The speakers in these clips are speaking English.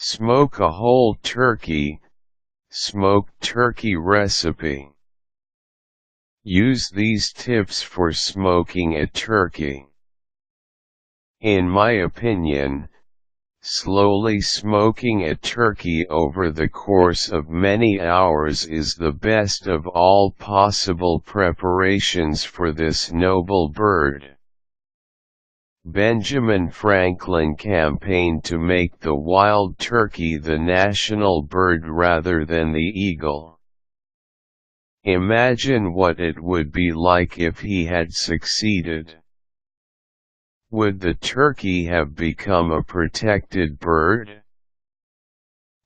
Smoke a whole turkey, smoked turkey recipe. Use these tips for smoking a turkey. In my opinion, slowly smoking a turkey over the course of many hours is the best of all possible preparations for this noble bird. Benjamin Franklin campaigned to make the wild turkey the national bird rather than the eagle. Imagine what it would be like if he had succeeded. Would the turkey have become a protected bird?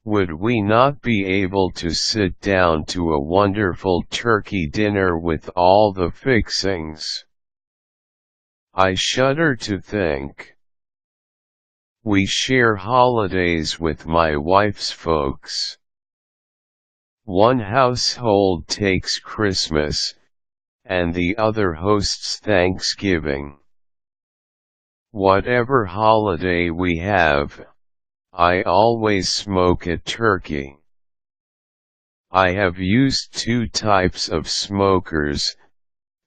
Would we not be able to sit down to a wonderful turkey dinner with all the fixings? I shudder to think. We share holidays with my wife's folks. One household takes Christmas, and the other hosts Thanksgiving. Whatever holiday we have, I always smoke a turkey. I have used two types of smokers,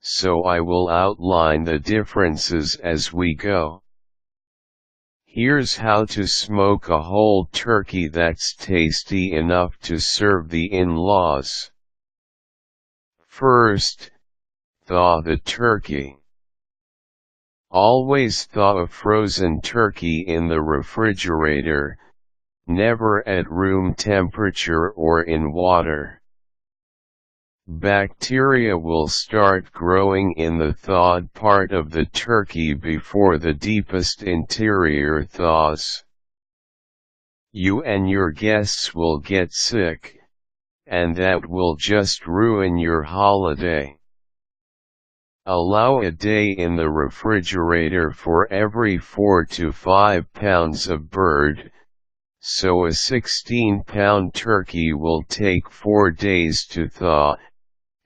so I will outline the differences as we go. Here's how to smoke a whole turkey that's tasty enough to serve the in-laws. First, thaw the turkey. Always thaw a frozen turkey in the refrigerator, never at room temperature or in water. Bacteria will start growing in the thawed part of the turkey before the deepest interior thaws. You and your guests will get sick, and that will just ruin your holiday. Allow a day in the refrigerator for every 4 to 5 pounds of bird, so a 16-pound turkey will take 4 days to thaw,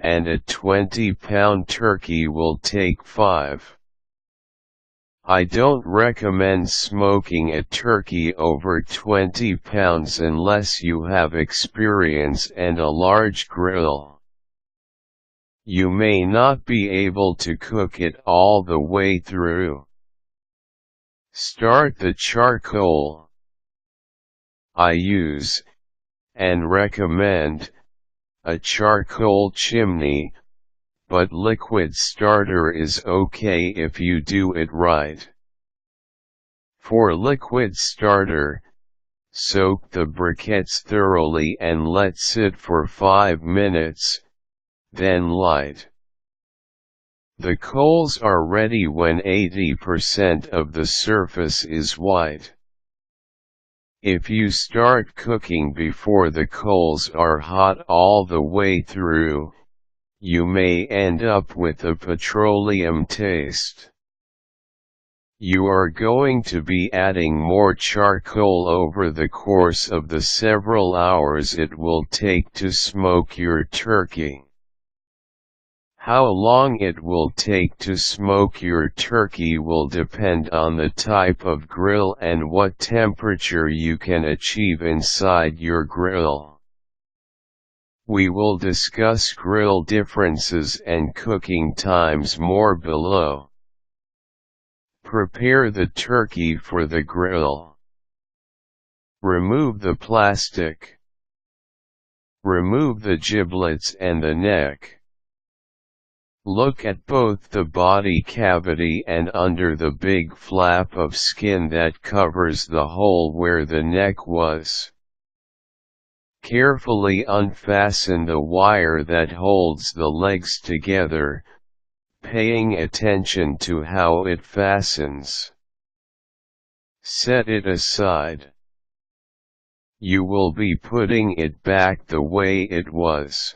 and a 20-pound turkey will take 5. I don't recommend smoking a turkey over 20 pounds unless you have experience and a large grill. You may not be able to cook it all the way through. Start the charcoal. I use, and recommend, a charcoal chimney, but liquid starter is okay if you do it right. For liquid starter, soak the briquettes thoroughly and let sit for 5 minutes, then light. The coals are ready when 80% of the surface is white. If you start cooking before the coals are hot all the way through, you may end up with a petroleum taste. You are going to be adding more charcoal over the course of the several hours it will take to smoke your turkey. How long it will take to smoke your turkey will depend on the type of grill and what temperature you can achieve inside your grill. We will discuss grill differences and cooking times more below. Prepare the turkey for the grill. Remove the plastic. Remove the giblets and the neck. Look at both the body cavity and under the big flap of skin that covers the hole where the neck was. Carefully unfasten the wire that holds the legs together, paying attention to how it fastens. Set it aside. You will be putting it back the way it was.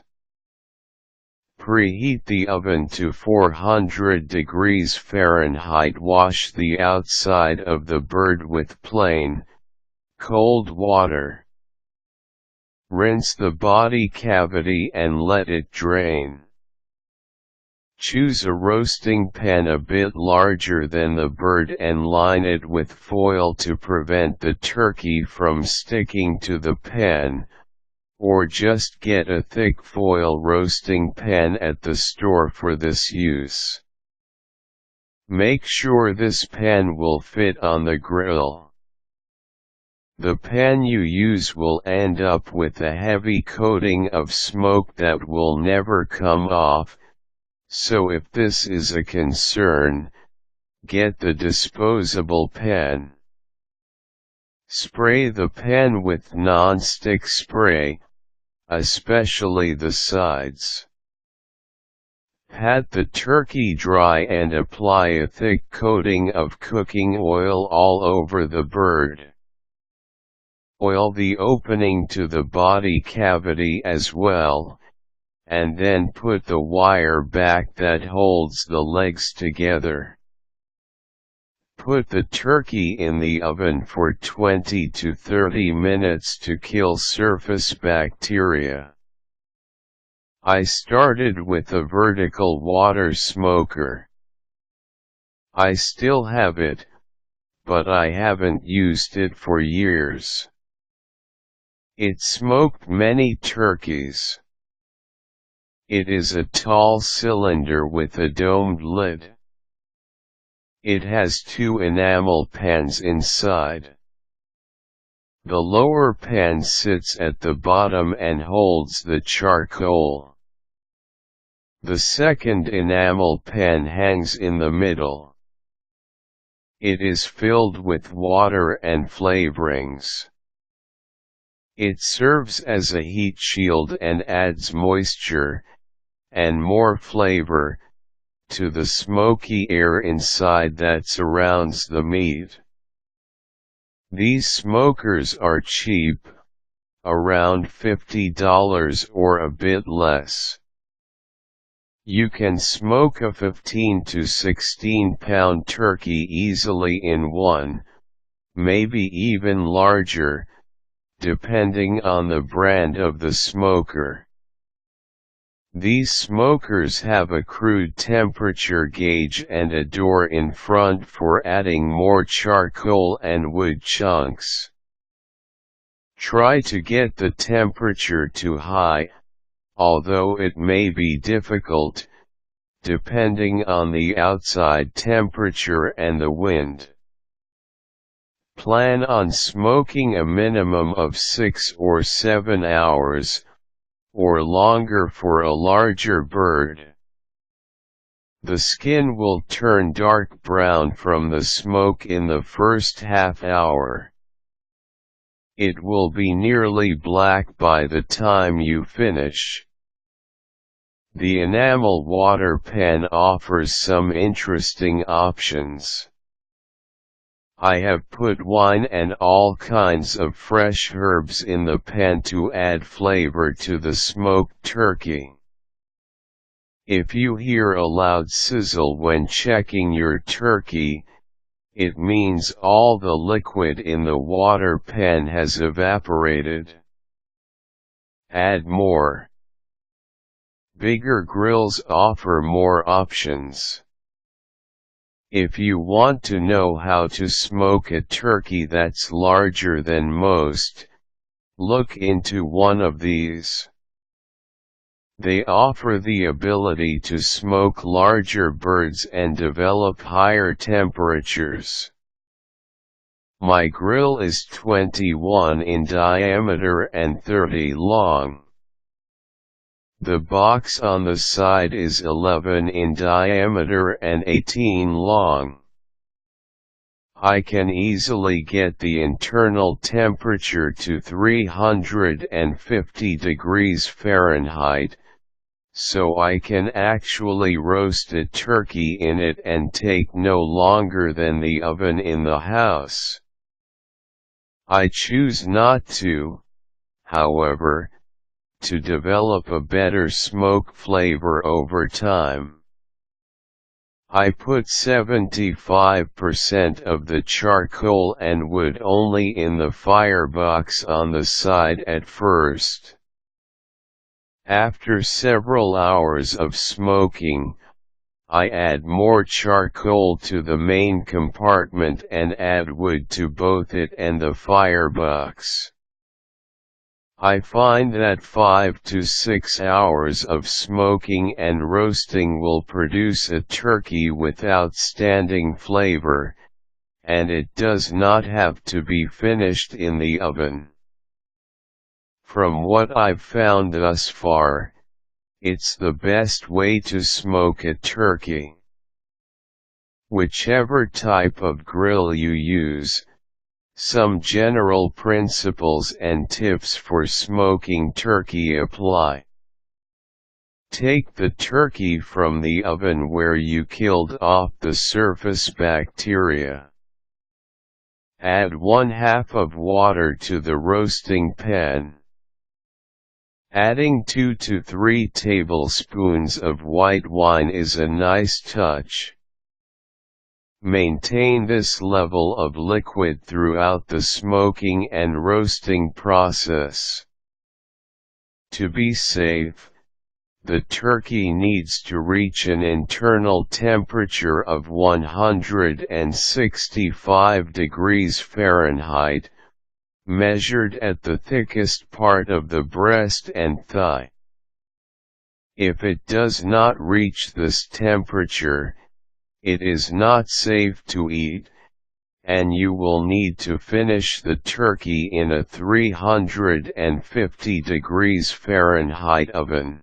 Preheat the oven to 400 degrees Fahrenheit. Wash the outside of the bird with plain, cold water. Rinse the body cavity and let it drain. Choose a roasting pan a bit larger than the bird and line it with foil to prevent the turkey from sticking to the pan, or just get a thick foil roasting pan at the store for this use. Make sure this pan will fit on the grill. The pan you use will end up with a heavy coating of smoke that will never come off. So if this is a concern, get the disposable pan. Spray the pan with non-stick spray, especially the sides. Pat the turkey dry and apply a thick coating of cooking oil all over the bird. Oil the opening to the body cavity as well, and then put the wire back that holds the legs together. Put the turkey in the oven for 20 to 30 minutes to kill surface bacteria. I started with a vertical water smoker. I still have it, but I haven't used it for years. It smoked many turkeys. It is a tall cylinder with a domed lid. It has 2 enamel pans inside. The lower pan sits at the bottom and holds the charcoal. The second enamel pan hangs in the middle. It is filled with water and flavorings. It serves as a heat shield and adds moisture, and more flavor, to the smoky air inside that surrounds the meat. These smokers are cheap, around $50 or a bit less. You can smoke a 15 to 16 pound turkey easily in one, maybe even larger, depending on the brand of the smoker. These smokers have a crude temperature gauge and a door in front for adding more charcoal and wood chunks. Try to get the temperature too high, although it may be difficult, depending on the outside temperature and the wind. Plan on smoking a minimum of 6 or 7 hours, or longer for a larger bird. The skin will turn dark brown from the smoke in the first half hour. It will be nearly black by the time you finish. The enamel water pan offers some interesting options. I have put wine and all kinds of fresh herbs in the pan to add flavor to the smoked turkey. If you hear a loud sizzle when checking your turkey, it means all the liquid in the water pan has evaporated. Add more. Bigger grills offer more options. If you want to know how to smoke a turkey that's larger than most, look into one of these. They offer the ability to smoke larger birds and develop higher temperatures. My grill is 21 in diameter and 30 long. The box on the side is 11 in diameter and 18 long. I can easily get the internal temperature to 350 degrees Fahrenheit, so I can actually roast a turkey in it and take no longer than the oven in the house. I choose not to, however, to develop a better smoke flavor over time. I put 75% of the charcoal and wood only in the firebox on the side at first. After several hours of smoking, I add more charcoal to the main compartment and add wood to both it and the firebox. I find that 5 to 6 hours of smoking and roasting will produce a turkey with outstanding flavor, and it does not have to be finished in the oven. From what I've found thus far, it's the best way to smoke a turkey. Whichever type of grill you use, some general principles and tips for smoking turkey apply. Take the turkey from the oven where you killed off the surface bacteria. Add 1/2 of water to the roasting pan. Adding 2 to 3 tablespoons of white wine is a nice touch. Maintain this level of liquid throughout the smoking and roasting process. To be safe, the turkey needs to reach an internal temperature of 165 degrees Fahrenheit, measured at the thickest part of the breast and thigh. If it does not reach this temperature, it is not safe to eat, and you will need to finish the turkey in a 350 degrees Fahrenheit oven.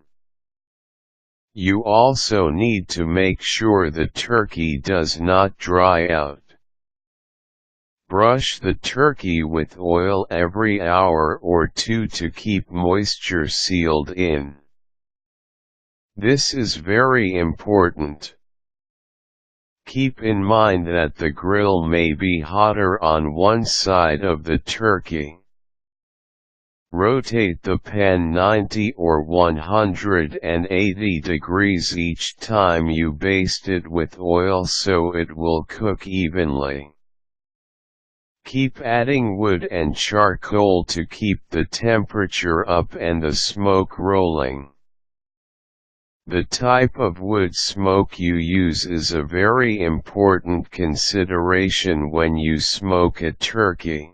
You also need to make sure the turkey does not dry out. Brush the turkey with oil every hour or two to keep moisture sealed in. This is very important. Keep in mind that the grill may be hotter on one side of the turkey. Rotate the pan 90 or 180 degrees each time you baste it with oil so it will cook evenly. Keep adding wood and charcoal to keep the temperature up and the smoke rolling. The type of wood smoke you use is a very important consideration when you smoke a turkey.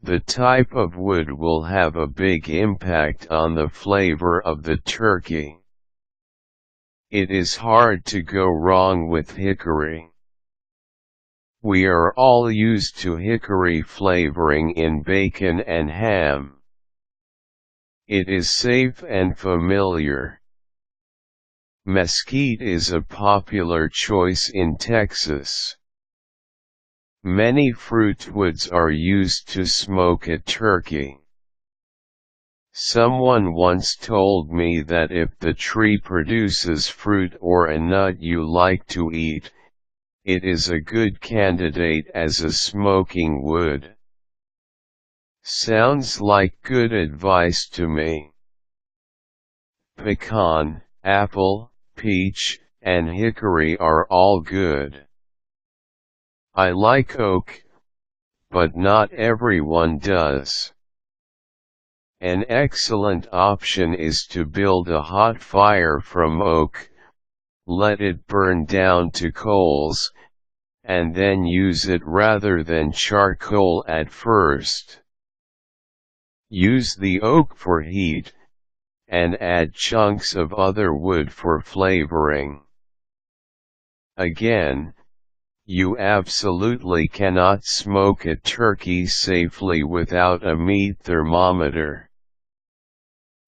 The type of wood will have a big impact on the flavor of the turkey. It is hard to go wrong with hickory. We are all used to hickory flavoring in bacon and ham. It is safe and familiar. Mesquite is a popular choice in Texas. Many fruitwoods are used to smoke a turkey. Someone once told me that if the tree produces fruit or a nut you like to eat, it is a good candidate as a smoking wood. Sounds like good advice to me. Pecan, apple, peach, and hickory are all good. I like oak, but not everyone does. An excellent option is to build a hot fire from oak, let it burn down to coals, and then use it rather than charcoal at first. Use the oak for heat, and add chunks of other wood for flavoring. Again, you absolutely cannot smoke a turkey safely without a meat thermometer.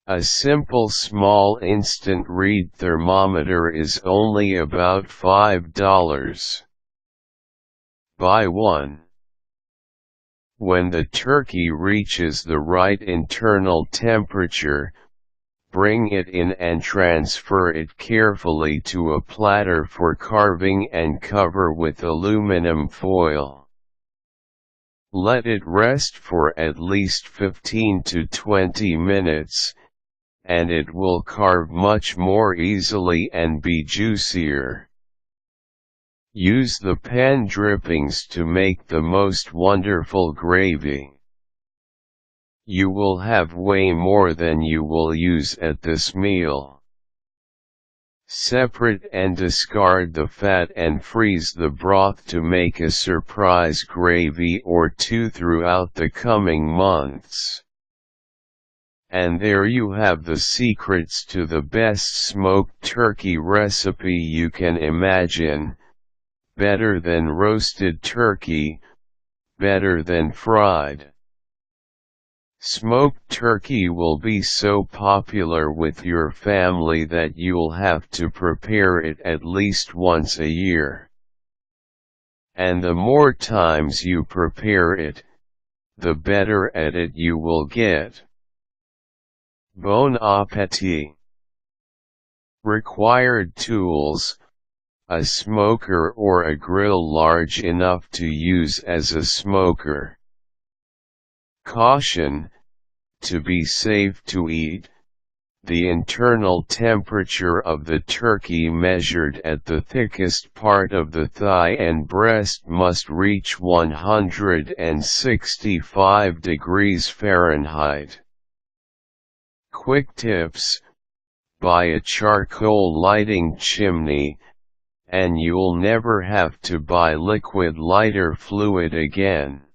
A simple small instant read thermometer is only about $5. Buy one. When the turkey reaches the right internal temperature, bring it in and transfer it carefully to a platter for carving and cover with aluminum foil. Let it rest for at least 15 to 20 minutes, and it will carve much more easily and be juicier. Use the pan drippings to make the most wonderful gravy. You will have way more than you will use at this meal. Separate and discard the fat and freeze the broth to make a surprise gravy or two throughout the coming months. And there you have the secrets to the best smoked turkey recipe you can imagine. Better than roasted turkey, better than fried. Smoked turkey will be so popular with your family that you'll have to prepare it at least once a year. And the more times you prepare it, the better at it you will get. Bon appétit! Required tools: a smoker or a grill large enough to use as a smoker. Caution: to be safe to eat, the internal temperature of the turkey measured at the thickest part of the thigh and breast must reach 165 degrees Fahrenheit. Quick tips: buy a charcoal lighting chimney, and you'll never have to buy liquid lighter fluid again.